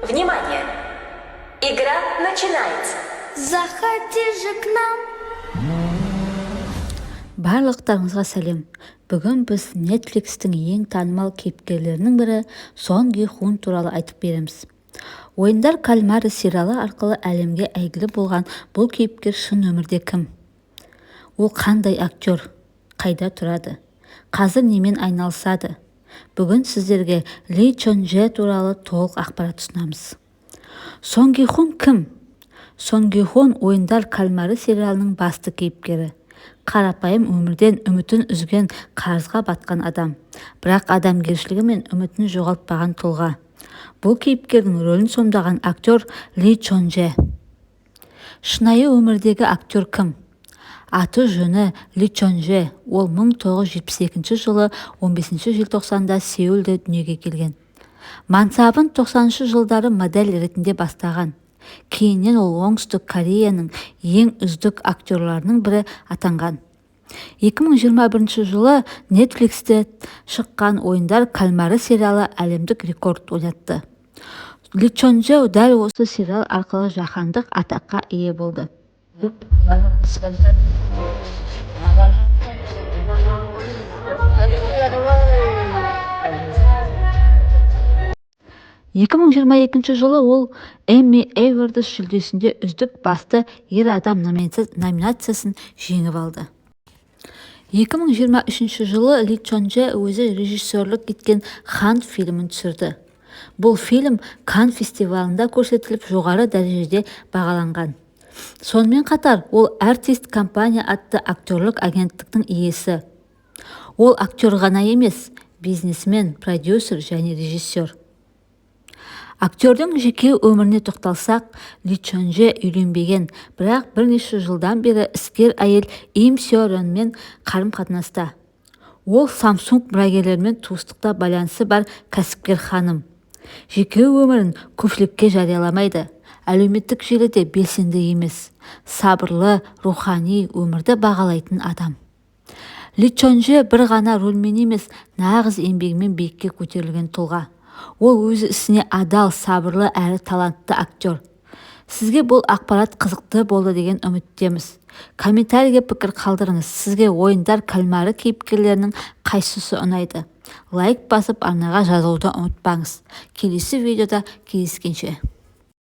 Внимание! Игра начинается. Заходи же к нам. Барлықтарыңызға сәлем. Бүгін біз Netflix-тің ең танымал кейіпкерлерінің бірі Сон Ги Хун туралы айтып береміз. Ойындар кальмары сериалы арқылы әлемге әйгілі болған бұл кейіпкер шын өмірде кім? Ол қандай актер? Қайда тұрады? Қазір немен айналысады? Бүгін сіздерге Ли Чон Же туралы толық ақпарат ұсынамыз. Сон Ги Хун кім? Сон Ги Хун ойындар кальмары сериалының басты кейіпкері. Қарапайым өмірден үмітін үзген, қарызға батқан адам. Бірақ адамгершілігі мен үмітін жоғалтпаған тұлға. Бұл кейіпкердің рөлін сомдаған актер Ли Чон Же. Шынайы өмірдегі актер кім? Аты жөні Ли Чон Же. Ол 1972 жылы 15 желтоқсанда Сеулде дүниеге келген. Мансабын 90 жылдары модель ретінде бастаған. Кейіннен ол оңтүстік Кореяның ең үздік актерларының бірі атанған. 2021 жылы Netflix-те шыққан ойындар кальмары сериалы әлемдік рекорд ойнатты. Ли Чон Же дәл осы сериал арқылы жаһандық атаққа ие болды. 2022 жылы ол Эмми Эйвордс жүлдесінде үздік басты ер адам номинациясын жеңіп алды. 2023 жылы Ли Чон Же өзі режиссерлік еткен Хан фильмін түсірді. Бұл фильм Кан фестивалында көрсетіліп, жоғары дәрежеде бағаланған. Сонымен қатар ол артист компания атты актерлік агенттіктің иесі. Ол актер ғана емес, бизнесмен, продюсер және режиссер. Актердің жеке өміріне тоқталсақ, Ли Чон Же үйленбеген, бірақ бірнеше жылдан бері іскер әйел Им Сё Рёнмен қарым-қатынаста. Ол Samsung мұрагерлерімен туыстықта байланысы бар кәсіпкер ханым. Жеке өмірін көпшілікке жарияламайды. Әлеуметтік желіде белсенді емес, сабырлы, рухани өмірді бағалайтын адам. Ли Чон Же бір ғана рөлмен емес, нағыз еңбегімен биікке көтерілген тұлға. Ол өзі ісіне адал, сабырлы әрі талантты актер. Сізге бұл ақпарат қызықты болды деген үміттеміз. Комментарийге пікір қалдырыңыз. Сізге ойындар кальмары кейіпкерлерінің қайсысы ұнайды? Лайк басып арнаға жазылуды ұмытпаңыз. Келесі видеода кездескенше.